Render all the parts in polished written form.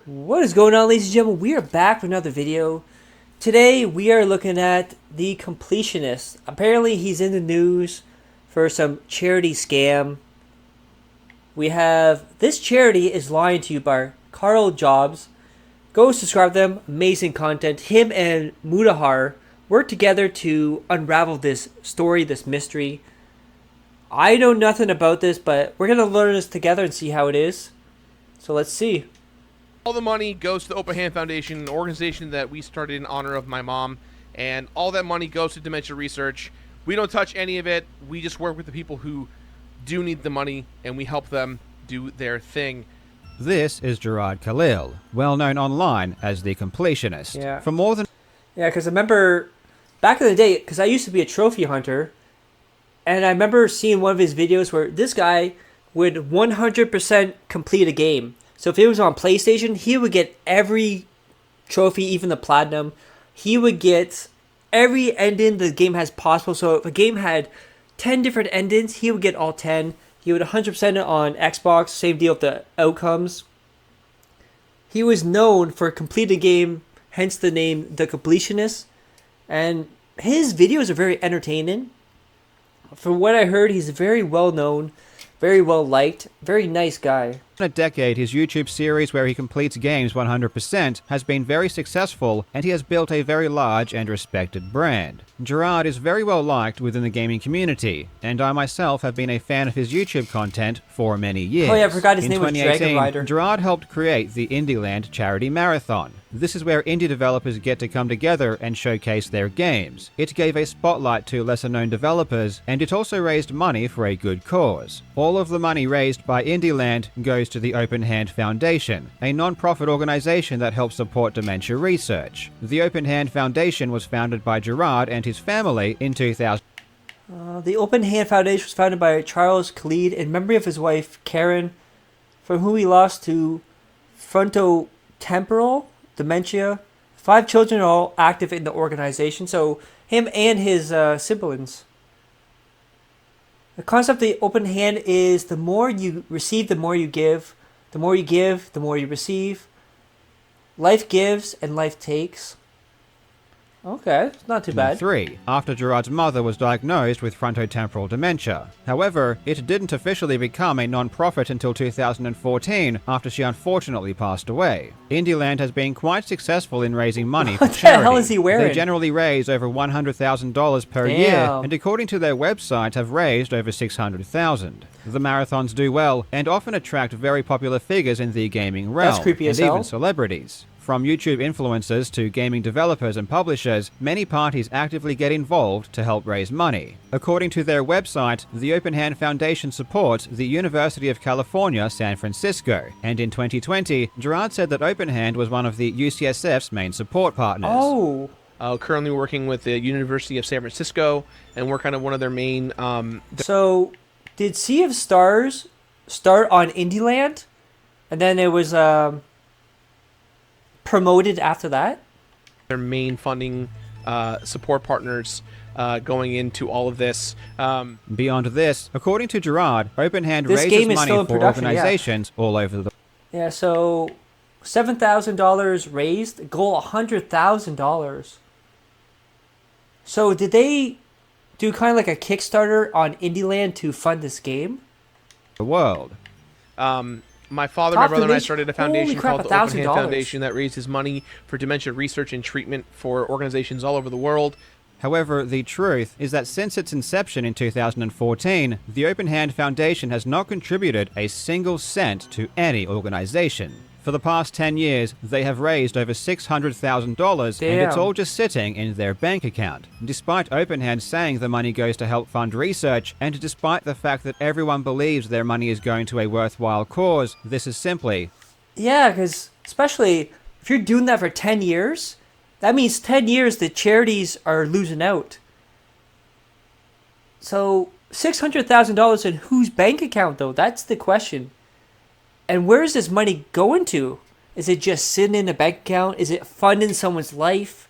What is going on, ladies and gentlemen? We are back with another video. Today we are looking at the Completionist. Apparently he's in the news for some charity scam. We have this charity is lying to you by Carl Jobs. Go subscribe to them. Amazing content. Him and Mudahar work together to unravel this story, this mystery. I know nothing about this, but we're going to learn this together and see how it is. So let's see. All the money goes to the Open Hand Foundation, an organization that we started in honor of my mom, and all that money goes to dementia research. We don't touch any of it. We just work with the people who do need the money, and we help them do their thing. This is Jirard Khalil, well known online as the Completionist. Yeah. For more than Because I remember back in the day, because I used to be a trophy hunter, and I remember seeing one of his videos where this guy would 100% complete a game. So if it was on PlayStation, he would get every trophy, even the platinum. He would get every ending the game has possible. So if a game had 10 different endings, he would get all 10. He would 100% it on Xbox. Same deal with the outcomes. He was known for completing a game, hence the name The Completionist. And his videos are very entertaining. From what I heard, he's very well known, very well liked, very nice guy. a decade, his YouTube series where he completes games 100% has been very successful, and he has built a very large and respected brand. Jirard is very well liked within the gaming community, and I myself have been a fan of his YouTube content for many years. Oh yeah, I forgot his In name was Dragon 2018, Rider. Jirard helped create the Indieland Charity Marathon. This is where indie developers get to come together and showcase their games. It gave a spotlight to lesser-known developers, and it also raised money for a good cause. All of the money raised by Indieland goes to the Open Hand Foundation, a non-profit organization that helps support dementia research. The Open Hand Foundation was founded by Jirard and his family in 2000. The Open Hand Foundation was founded by Charles Khalid in memory of his wife, Karen, from whom he lost to frontotemporal dementia. 5 children are all active in the organization, so him and his siblings. The concept of the open hand is the more you receive, the more you give. The more you give, the more you receive. Life gives and life takes. Okay, it's not too bad. 3, after Jirard's mother was diagnosed with frontotemporal dementia. However, it didn't officially become a non-profit until 2014, after she unfortunately passed away. Indieland has been quite successful in raising money for What the charity. hell is he wearing? They generally raise over $100,000 per Damn. year, and according to their website, have raised over $600,000. The marathons do well, and often attract very popular figures in the gaming realm, That's creepy as and hell. even celebrities. From YouTube influencers to gaming developers and publishers, many parties actively get involved to help raise money. According to their website, the Open Hand Foundation supports the University of California, San Francisco, and in 2020, Jirard said that Open Hand was one of the UCSF's main support partners. Oh. Currently working with the University of San Francisco, and we're kind of one of their main... So, did Sea of Stars start on Indieland? And then it was promoted after that? their main funding support partners going into all of this. Beyond this, according to Jirard, Open Hand This raises game is money still in for production, yeah. organizations all over the Yeah, so $7,000 raised, goal $100,000. So did they do kind of like a Kickstarter on Indieland to fund this game? world. My father, Top my brother, and I donation- started a holy foundation crap, called the Open Hand $1,000. Foundation that raises money for dementia research and treatment for organizations all over the world. However, the truth is that since its inception in 2014, the Open Hand Foundation has not contributed a single cent to any organization. For the past 10 years, they have raised over $600,000, and it's Damn. all just sitting in their bank account. Despite Open Hand saying the money goes to help fund research, and despite the fact that everyone believes their money is going to a worthwhile cause, this is simply Yeah, because especially if you're doing that for 10 years, that means 10 years the charities are losing out. So $600,000 in whose bank account, though? That's the question. And where is this money going to? Is it just sitting in a bank account? Is it funding someone's life?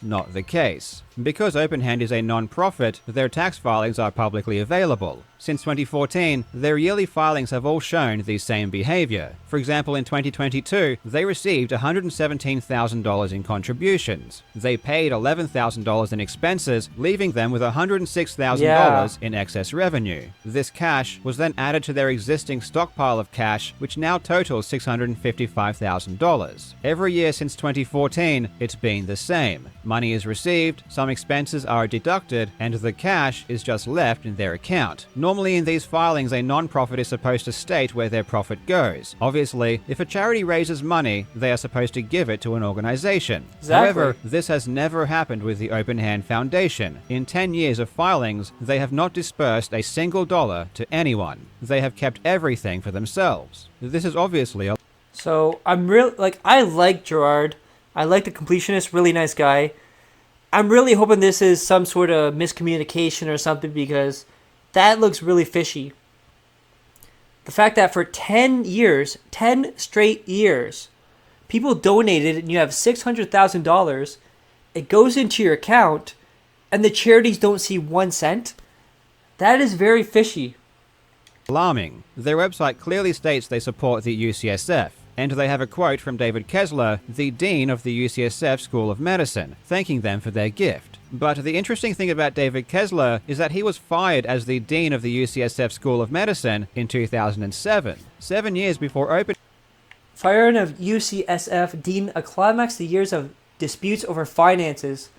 not the case. Because OpenHand is a non-profit, their tax filings are publicly available. Since 2014, their yearly filings have all shown the same behavior. For example, in 2022, they received $117,000 in contributions. They paid $11,000 in expenses, leaving them with $106,000 in excess revenue. This cash was then added to their existing stockpile of cash, which now totals $655,000. Every year since 2014, it's been the same. Money is received, some expenses are deducted, and the cash is just left in their account. Normally in these filings, a non-profit is supposed to state where their profit goes. Obviously, if a charity raises money, they are supposed to give it to an organization. Exactly. However, this has never happened with the Open Hand Foundation. In 10 years of filings, they have not dispersed a single dollar to anyone. They have kept everything for themselves. This is obviously a... So I like Jirard. I like the Completionist, really nice guy. I'm really hoping this is some sort of miscommunication or something, because that looks really fishy. The fact that for 10 years, 10 straight years, people donated and you have $600,000, it goes into your account, and the charities don't see 1 cent, that is very fishy. Alarming. Their website clearly states they support the UCSF, and they have a quote from David Kessler, the Dean of the UCSF School of Medicine, thanking them for their gift. But the interesting thing about David Kessler is that he was fired as the Dean of the UCSF School of Medicine in 2007, 7 years before Open... Firing of UCSF Dean climaxed the years of disputes over finances.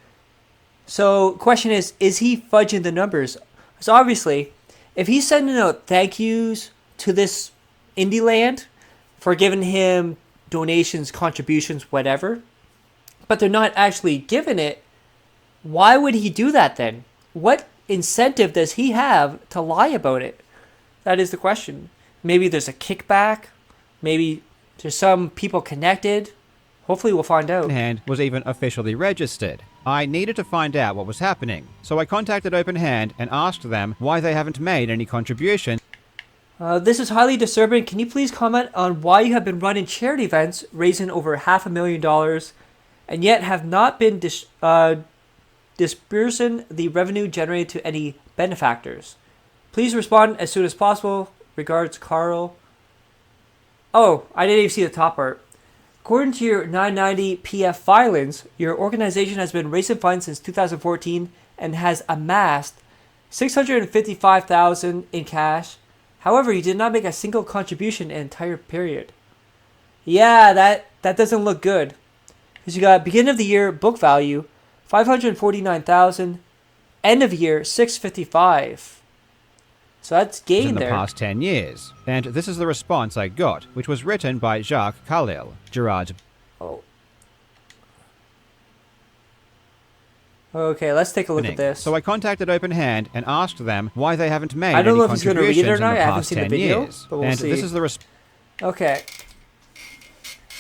So, question is he fudging the numbers? So obviously, if he's sending out thank yous to this indie land for giving him donations, contributions, whatever, but they're not actually giving it, why would he do that then? What incentive does he have to lie about it? That is the question. Maybe there's a kickback. Maybe there's some people connected. Hopefully we'll find out. Hand was even officially registered. I needed to find out what was happening, so I contacted OpenHand and asked them why they haven't made any contribution. This is highly disturbing. Can you please comment on why you have been running charity events raising over $500,000 and yet have not been dispersing the revenue generated to any benefactors? Please respond as soon as possible. Regards, Carl. Oh, I didn't even see the top part. According to your 990 PF filings, your organization has been raising funds since 2014 and has amassed $655,000 in cash. However, you did not make a single contribution in the entire period. Yeah, that doesn't look good. Because you got beginning of the year book value $549,000, end of year $655,000. So that's gain in the there. Past 10 years. And this is the response I got, which was written by Jacques Khalil, Jirard's... Oh. Okay, let's take a look at this. So I contacted OpenHand and asked them why they haven't made I don't any know if he's going to read it or contributions in not. the I haven't past seen the 10 video, years. but we'll And see. this is the response. Okay.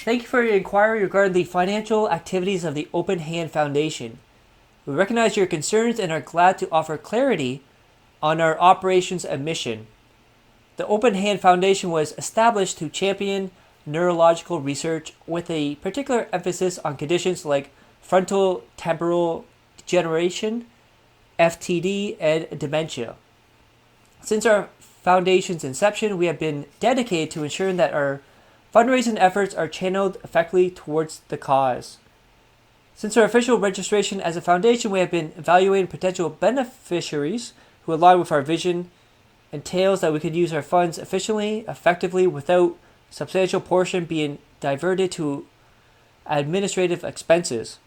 Thank you for your inquiry regarding the financial activities of the Open Hand Foundation. We recognize your concerns and are glad to offer clarity on our operations and mission. The Open Hand Foundation was established to champion neurological research with a particular emphasis on conditions like frontal temporal degeneration, FTD, and dementia. Since our foundation's inception, we have been dedicated to ensuring that our fundraising efforts are channeled effectively towards the cause. Since our official registration as a foundation, we have been evaluating potential beneficiaries who align with our vision, entails that we could use our funds efficiently, effectively, without substantial portion being diverted to administrative expenses.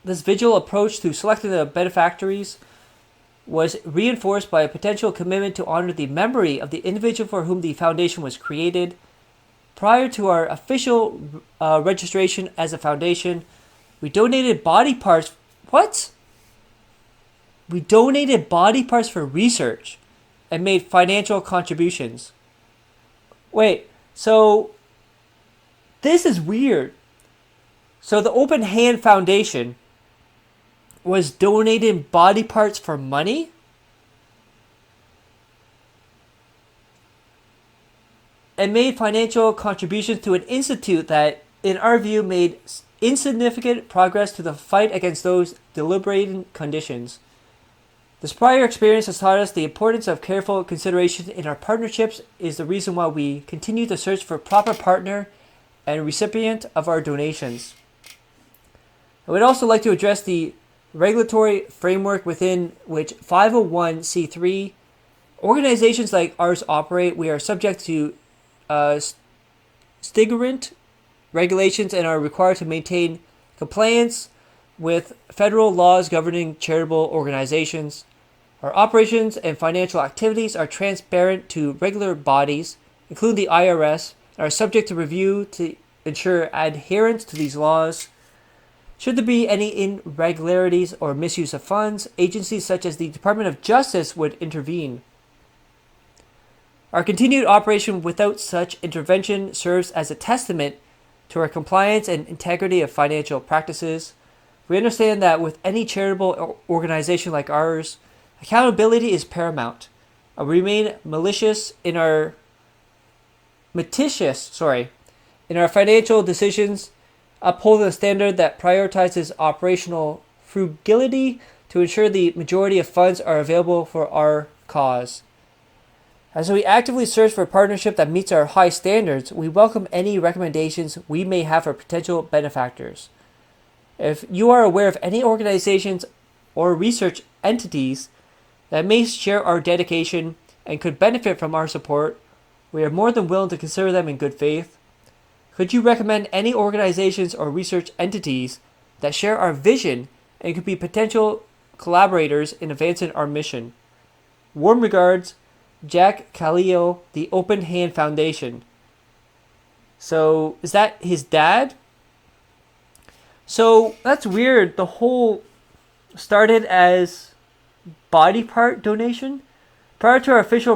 This vigilant approach to selecting the benefactors was reinforced by a potential commitment to honor the memory of the individual for whom the foundation was created. Prior to our official registration as a foundation, we donated body parts. What? We donated body parts for research and made financial contributions. Wait, so this is weird. So the Open Hand Foundation was donating body parts for money? And made financial contributions to an institute that, in our view, made insignificant progress to the fight against those deliberating conditions. This prior experience has taught us the importance of careful consideration in our partnerships is the reason why we continue to search for proper partner and recipient of our donations. I would also like to address the regulatory framework within which 501c3 organizations like ours operate. We are subject to stringent regulations and are required to maintain compliance with federal laws governing charitable organizations. Our operations and financial activities are transparent to regular bodies, including the IRS, and are subject to review to ensure adherence to these laws. Should there be any irregularities or misuse of funds, agencies such as the Department of Justice would intervene. Our continued operation without such intervention serves as a testament to our compliance and integrity of financial practices. We understand that with any charitable organization like ours, accountability is paramount. We remain meticulous in our financial decisions, upholding a standard that prioritizes operational frugality to ensure the majority of funds are available for our cause. As we actively search for a partnership that meets our high standards, we welcome any recommendations we may have for potential benefactors. If you are aware of any organizations or research entities that may share our dedication and could benefit from our support, we are more than willing to consider them in good faith. Could you recommend any organizations or research entities that share our vision and could be potential collaborators in advancing our mission? Warm regards, Jack Khalil, the Open Hand Foundation. So, is that his dad? So, that's weird. The whole started as body part donation. Prior to our official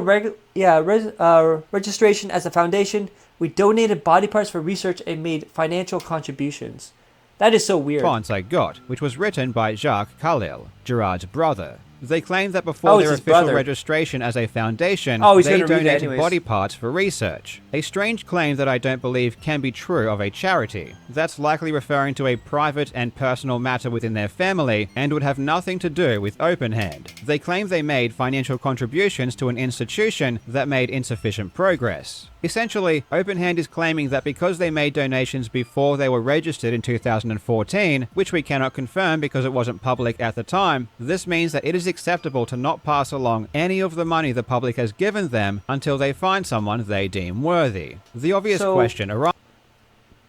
registration as a foundation, we donated body parts for research and made financial contributions. That is so weird. Response I got, which was written by Jacques Khalil, Jirard's brother. They claimed that before their official registration as a foundation, they donated body parts for research. A strange claim that I don't believe can be true of a charity. That's likely referring to a private and personal matter within their family and would have nothing to do with Open Hand. They claim they made financial contributions to an institution that made insufficient progress. Essentially, Open Hand is claiming that because they made donations before they were registered in 2014, which we cannot confirm because it wasn't public at the time, this means that it is acceptable to not pass along any of the money the public has given them until they find someone they deem worthy. The obvious question arises.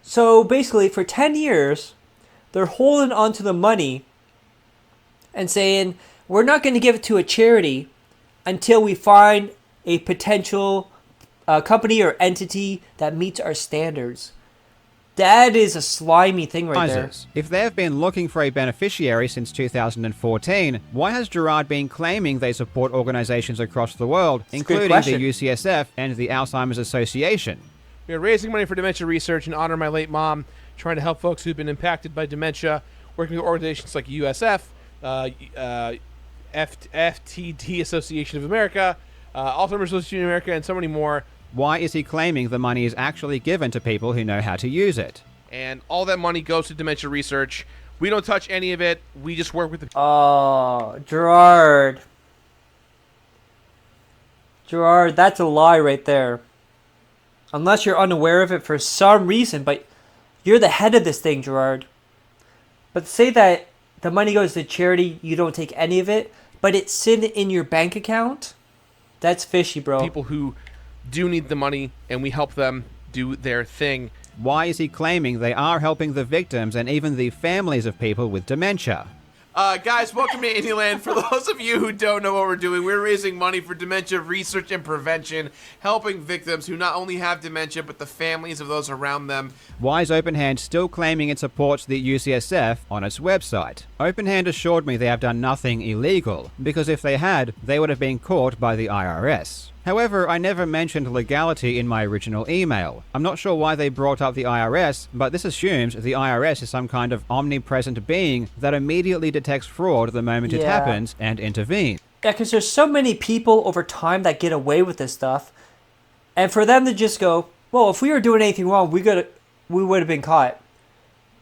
So basically, for 10 years, they're holding on to the money and saying, we're not going to give it to a charity until we find a potential company or entity that meets our standards. That is a slimy thing right there. If they have been looking for a beneficiary since 2014, why has Jirard been claiming they support organizations across the world, including the UCSF and the Alzheimer's Association? We are raising money for dementia research in honor of my late mom, trying to help folks who've been impacted by dementia, working with organizations like USF, FTD Association of America, Alzheimer's Association of America, and so many more. Why is he claiming the money is actually given to people who know how to use it? And all that money goes to dementia research. We don't touch any of it. We just work with the... Oh, Jirard. Jirard, that's a lie right there. Unless you're unaware of it for some reason, but you're the head of this thing, Jirard. But say that the money goes to charity, you don't take any of it, but it's sitting in your bank account? That's fishy, bro. People who do need the money, and we help them do their thing. Why is he claiming they are helping the victims and even the families of people with dementia? Guys, welcome to Indieland. For those of you who don't know what we're doing, we're raising money for dementia research and prevention, helping victims who not only have dementia, but the families of those around them. Why is Open Hand still claiming it supports the UCSF on its website? Open Hand assured me they have done nothing illegal, because if they had, they would have been caught by the IRS. However, I never mentioned legality in my original email. I'm not sure why they brought up the IRS, but this assumes the IRS is some kind of omnipresent being that immediately detects fraud the moment it happens and intervenes. Yeah, because there's so many people over time that get away with this stuff. And for them to just go, well, if we were doing anything wrong, we would have been caught.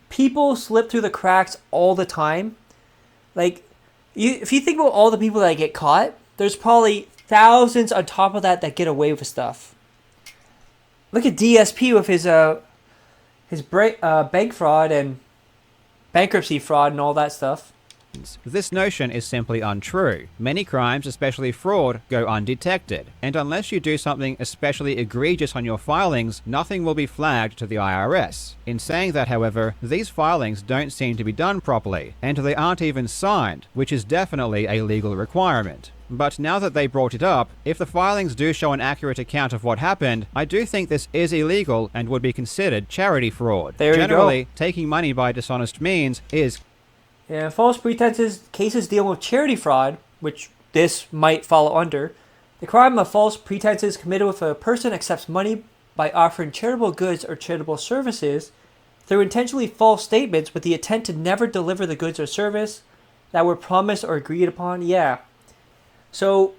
people slip through the cracks all the time. Like, if you think about all the people that get caught, there's probably thousands on top of that get away with stuff. Look at DSP with his bank fraud and bankruptcy fraud and all that stuff. This notion is simply untrue. Many crimes, especially fraud, go undetected, and unless you do something especially egregious on your filings, nothing will be flagged to the IRS. In saying that, however, these filings don't seem to be done properly, and they aren't even signed, which is definitely a legal requirement. But now that they brought it up, if the filings do show an accurate account of what happened, I do think this is illegal and would be considered charity fraud. There you Generally, go. taking money by dishonest means is... Yeah, false pretenses cases deal with charity fraud, which this might fall under. The crime of false pretenses committed with a person accepts money by offering charitable goods or charitable services through intentionally false statements with the intent to never deliver the goods or service that were promised or agreed upon. Yeah. So,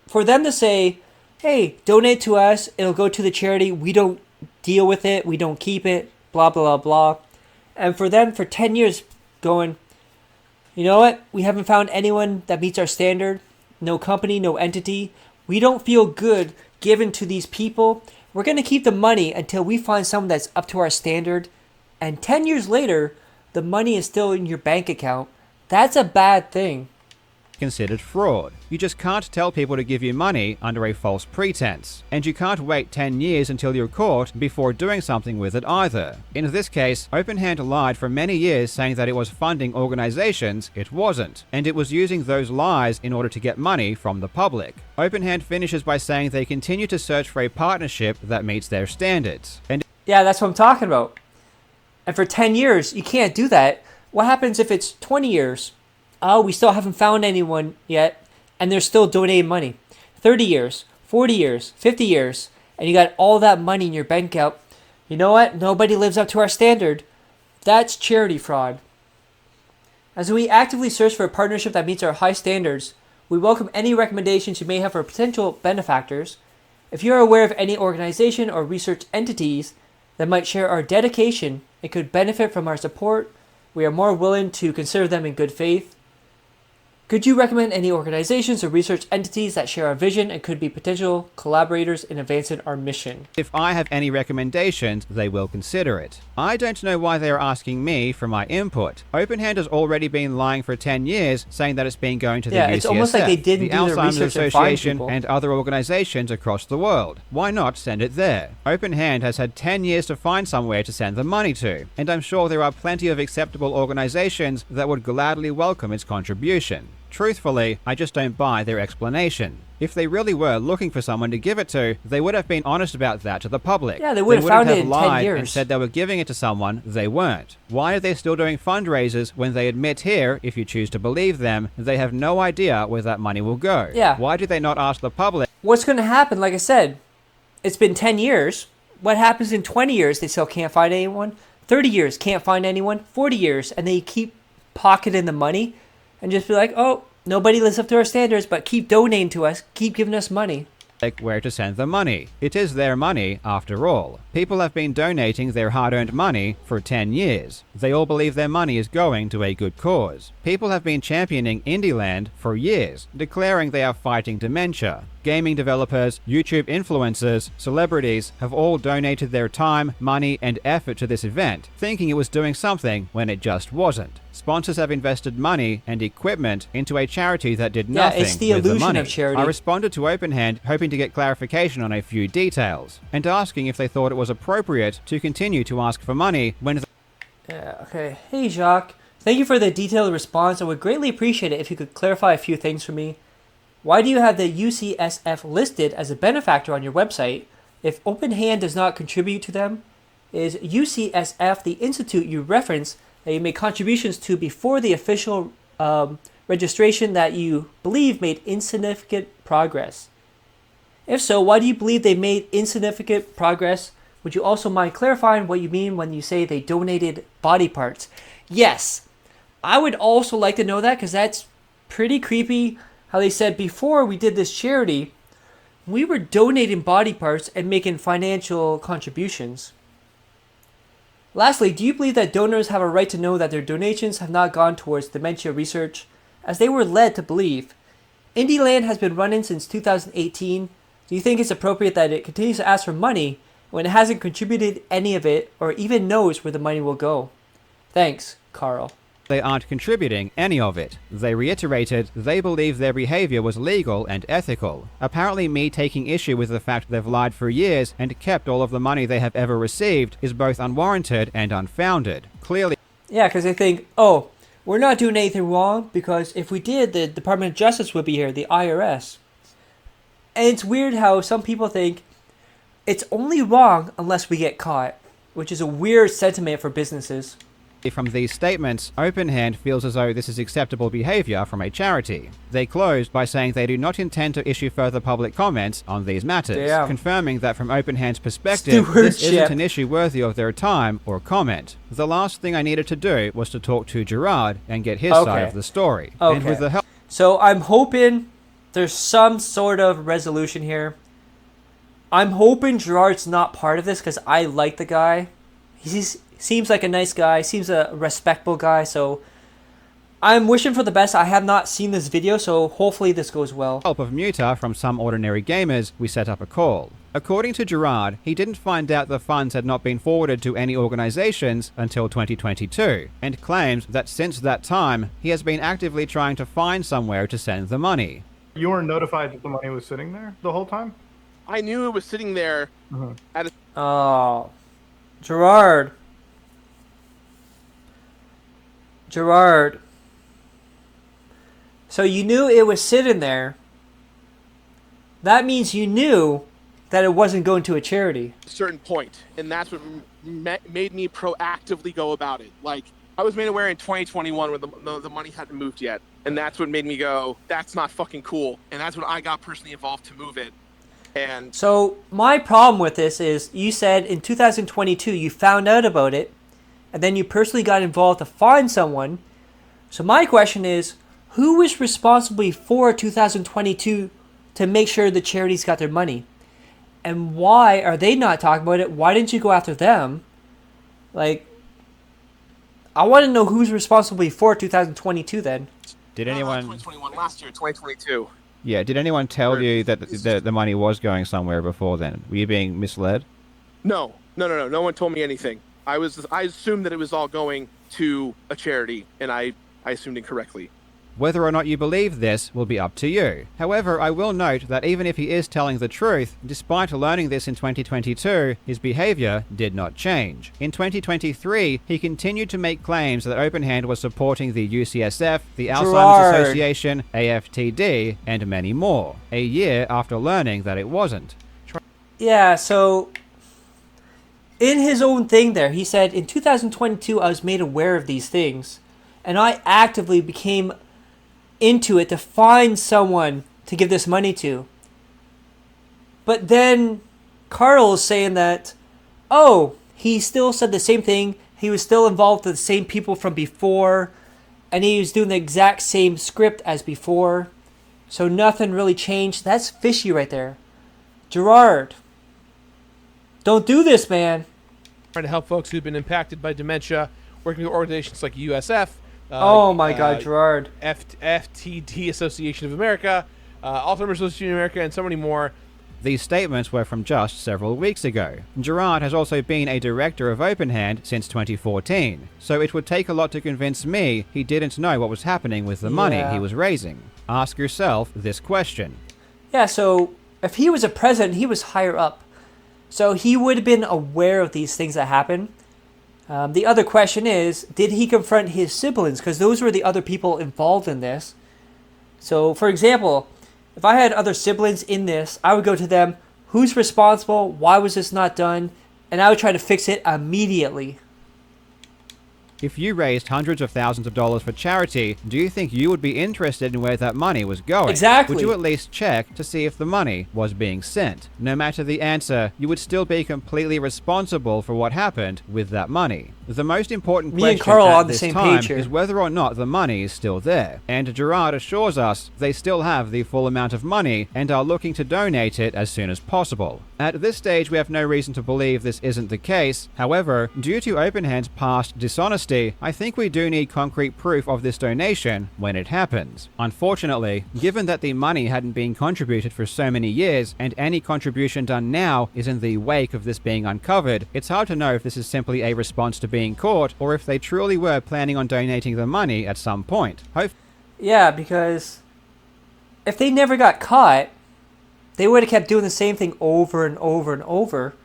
for them to say, hey, donate to us, it'll go to the charity, we don't deal with it, we don't keep it, blah, blah, blah. And for them, for 10 years, going, you know what, we haven't found anyone that meets our standard, no company, no entity, we don't feel good giving to these people, we're going to keep the money until we find someone that's up to our standard, and 10 years later, the money is still in your bank account. That's a bad thing. Considered fraud. You just can't tell people to give you money under a false pretense, and you can't wait 10 years until you're caught before doing something with it either. In this case, OpenHand lied for many years saying that it was funding organizations it wasn't, and it was using those lies in order to get money from the public. OpenHand finishes by saying they continue to search for a partnership that meets their standards. And yeah, that's what I'm talking about. And for 10 years, you can't do that. What happens if it's 20 years? Oh, we still haven't found anyone yet, and they're still donating money. 30 years, 40 years, 50 years, and you got all that money in your bank account. You know what? Nobody lives up to our standard. That's charity fraud. As we actively search for a partnership that meets our high standards, we welcome any recommendations you may have for potential benefactors. If you are aware of any organization or research entities that might share our dedication and could benefit from our support, we are more willing to consider them in good faith. Could you recommend any organizations or research entities that share our vision and could be potential collaborators in advancing our mission? if I have any recommendations, they will consider it. I don't know why they are asking me for my input. OpenHand has already been lying for 10 years, saying that it's been going to the UCSF, it's almost like they didn't the do their Alzheimer's research and find Association, people. and other organizations across the world. Why not send it there? OpenHand has had 10 years to find somewhere to send the money to, and I'm sure there are plenty of acceptable organizations that would gladly welcome its contribution. Truthfully, I just don't buy their explanation. If they really were looking for someone to give it to, they would have been honest about that to the public. Yeah, they would have found it in 10 lied years. and said they were giving it to someone they weren't. Why are they still doing fundraisers when they admit here, if you choose to believe them, they have no idea where that money will go? Yeah. Why did they not ask the public? What's going to happen? Like I said, it's been 10 years. What happens in 20 years? They still can't find anyone. 30 years, can't find anyone. 40 years, and they keep pocketing the money and just be like, oh, nobody lives up to our standards, but keep donating to us, keep giving us money. Where to send the money. It is their money, after all. People have been donating their hard-earned money for 10 years. They all believe their money is going to a good cause. People have been championing Indieland for years, declaring they are fighting dementia. Gaming developers, YouTube influencers, celebrities have all donated their time, money, and effort to this event, thinking it was doing something when it just wasn't. Sponsors have invested money and equipment into a charity that did nothing it's the with the illusion money. of charity. I responded to OpenHand hoping to get clarification on a few details, and asking if they thought it was appropriate to continue to ask for money when Yeah, okay. Hey, Jacques. Thank you for the detailed response. I would greatly appreciate it if you could clarify a few things for me. Why do you have the UCSF listed as a benefactor on your website if OpenHand does not contribute to them? Is UCSF the institute you reference that you made contributions to before the official registration that you believe made insignificant progress? If so, why do you believe they made insignificant progress? Would you also mind clarifying what you mean when you say they donated body parts? Yes, I would also like to know that because that's pretty creepy how they said before we did this charity, we were donating body parts and making financial contributions. Lastly, do you believe that donors have a right to know that their donations have not gone towards dementia research, as they were led to believe? Indieland has been running since 2018. Do you think it's appropriate that it continues to ask for money when it hasn't contributed any of it or even knows where the money will go? Thanks, Carl. They aren't contributing any of it. They reiterated they believe their behavior was legal and ethical. Apparently me taking issue with the fact they've lied for years and kept all of the money they have ever received is both unwarranted and unfounded. Clearly. Yeah, because they think, oh, we're not doing anything wrong, because if we did, the Department of Justice would be here, the IRS. And it's weird how some people think it's only wrong unless we get caught, which is a weird sentiment for businesses. From these statements, OpenHand feels as though this is acceptable behavior from a charity. They closed by saying they do not intend to issue further public comments on these matters, confirming that from OpenHand's perspective, this isn't an issue worthy of their time or comment. The last thing I needed to do was to talk to Jirard and get his side of the story. And with the help. So I'm hoping there's some sort of resolution here. I'm hoping Jirard's not part of this because I like the guy. Seems like a nice guy, seems a respectable guy, so I'm wishing for the best. I have not seen this video, so hopefully this goes well. With the help of Muta from some ordinary gamers, we set up a call. According to Jirard, he didn't find out the funds had not been forwarded to any organizations until 2022, and claims that since that time, he has been actively trying to find somewhere to send the money. You weren't notified that the money was sitting there the whole time? I knew it was sitting there at a... Oh, Jirard. Jirard. So you knew it was sitting there. That means you knew that it wasn't going to a charity. certain point, and that's what made me proactively go about it. Like, I was made aware in 2021 when the money hadn't moved yet, and that's what made me go, that's not fucking cool. And that's when I got personally involved to move it. And so my problem with this is you said in 2022 you found out about it, and then you personally got involved to find someone. So my question is, who was responsible for 2022 to make sure the charities got their money? And why are they not talking about it? Why didn't you go after them? Like, I want to know who's responsible for 2022 then. Did anyone... 2021, last year, 2022. Yeah, did anyone tell you that the money was going somewhere before then? Were you being misled? No. No one told me anything. I assumed that it was all going to a charity, and I assumed incorrectly. Whether or not you believe this will be up to you. However, I will note that even if he is telling the truth, despite learning this in 2022, his behavior did not change. In 2023, he continued to make claims that OpenHand was supporting the UCSF, the Alzheimer's Association, AFTD, and many more, a year after learning that it wasn't. Yeah, so in his own thing there, he said, in 2022, I was made aware of these things, and I actively became into it to find someone to give this money to. But then Carl is saying that, oh, he still said the same thing. He was still involved with the same people from before, and he was doing the exact same script as before. So nothing really changed. That's fishy right there. Jirard, don't do this, man. Trying to help folks who've been impacted by dementia, working with organizations like USF. Oh my God, Jirard. FTD Association of America, Alzheimer's Association of America, and so many more. These statements were from just several weeks ago. Jirard has also been a director of OpenHand since 2014, so it would take a lot to convince me he didn't know what was happening with the money he was raising. Ask yourself this question. Yeah, so if he was a president, he was higher up. So he would have been aware of these things that happen. The other question is, did he confront his siblings? Because those were the other people involved in this. So, for example, if I had other siblings in this, I would go to them, who's responsible? Why was this not done? And I would try to fix it immediately. If you raised hundreds of thousands of dollars for charity, do you think you would be interested in where that money was going? Exactly. Would you at least check to see if the money was being sent? No matter the answer, you would still be completely responsible for what happened with that money. The most important Me and question Carl at on the this same time page here. is whether or not the money is still there. And Jirard assures us they still have the full amount of money and are looking to donate it as soon as possible. At this stage, we have no reason to believe this isn't the case. However, due to OpenHand's past dishonesty, I think we do need concrete proof of this donation when it happens. Unfortunately, given that the money hadn't been contributed for so many years, and any contribution done now is in the wake of this being uncovered, it's hard to know if this is simply a response to being caught, or if they truly were planning on donating the money at some point. Yeah, because if they never got caught, they would have kept doing the same thing over and over and over.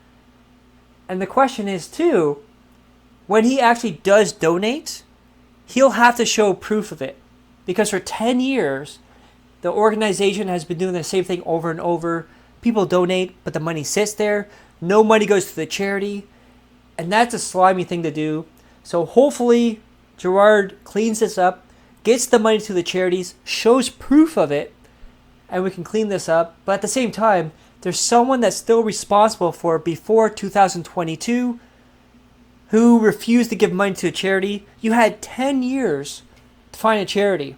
And the question is, too, when he actually does donate, he'll have to show proof of it. Because for 10 years, the organization has been doing the same thing over and over. People donate, but the money sits there. No money goes to the charity. And that's a slimy thing to do. So hopefully, Jirard cleans this up, gets the money to the charities, shows proof of it, and we can clean this up. But at the same time, there's someone that's still responsible for before 2022 who refused to give money to a charity. You had 10 years to find a charity.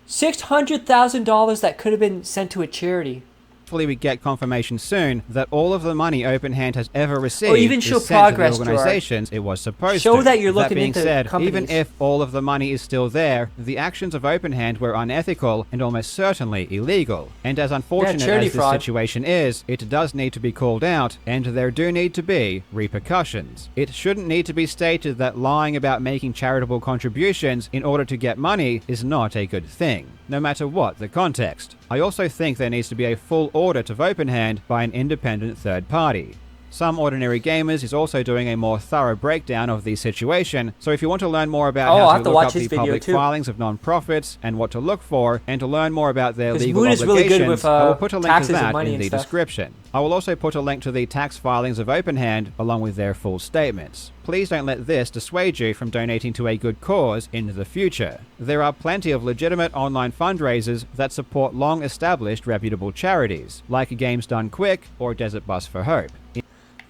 $600,000 that could have been sent to a charity. Hopefully we get confirmation soon that all of the money OpenHand has ever received Or even is show sent progress, to the organizations it was supposed Show to. that you're That looking being into said, companies. even if all of the money is still there, the actions of OpenHand were unethical and almost certainly illegal. And as unfortunate charity as this fraud. situation is, it does need to be called out, and there do need to be repercussions. It shouldn't need to be stated that lying about making charitable contributions in order to get money is not a good thing, no matter what the context. I also think there needs to be a full audit of OpenHand by an independent third party. Some Ordinary Gamers is also doing a more thorough breakdown of the situation, so if you want to learn more about I'll how have to to look watch up his the video public too. filings of non-profits and what to look for, and to learn more about their 'Cause legal Moon is obligations, really good with, I will put a link to taxes and that money in and the stuff. description. I will also put a link to the tax filings of OpenHand along with their full statements. Please don't let this dissuade you from donating to a good cause in the future. There are plenty of legitimate online fundraisers that support long-established reputable charities, like Games Done Quick or Desert Bus for Hope.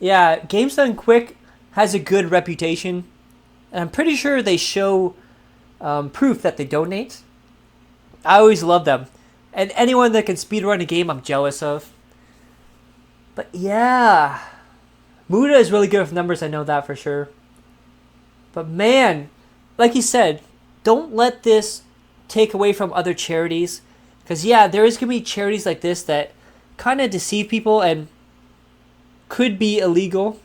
Yeah, Games Done Quick has a good reputation. And I'm pretty sure they show proof that they donate. I always love them. And anyone that can speedrun a game, I'm jealous of. But yeah, Muda is really good with numbers, I know that for sure. But man, like you said, don't let this take away from other charities. Because yeah, there is going to be charities like this that kind of deceive people and could be illegal.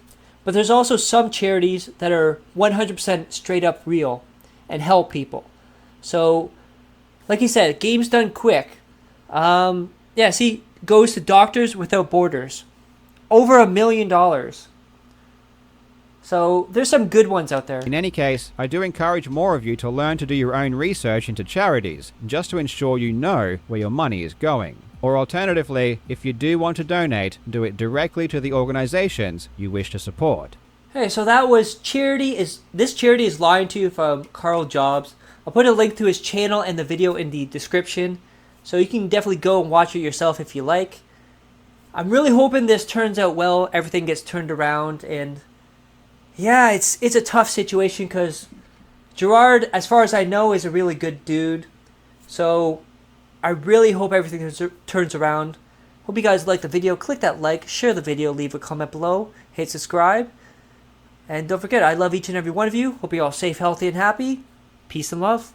But there's also some charities that are 100% straight up real and help people. So, like you said, Games Done Quick. Yeah, see, goes to Doctors Without Borders. Over $1 million. So, there's some good ones out there. In any case, I do encourage more of you to learn to do your own research into charities, just to ensure you know where your money is going. Or alternatively, if you do want to donate, do it directly to the organizations you wish to support. Hey, so that was This Charity is Lying to You from Carl Jobs. I'll put a link to his channel and the video in the description, so you can definitely go and watch it yourself if you like. I'm really hoping this turns out well, everything gets turned around, and yeah, it's a tough situation because Jirard, as far as I know, is a really good dude. So I really hope everything turns around. Hope you guys liked the video. Click that like, share the video, leave a comment below, hit subscribe. And don't forget, I love each and every one of you. Hope you're all safe, healthy, and happy. Peace and love.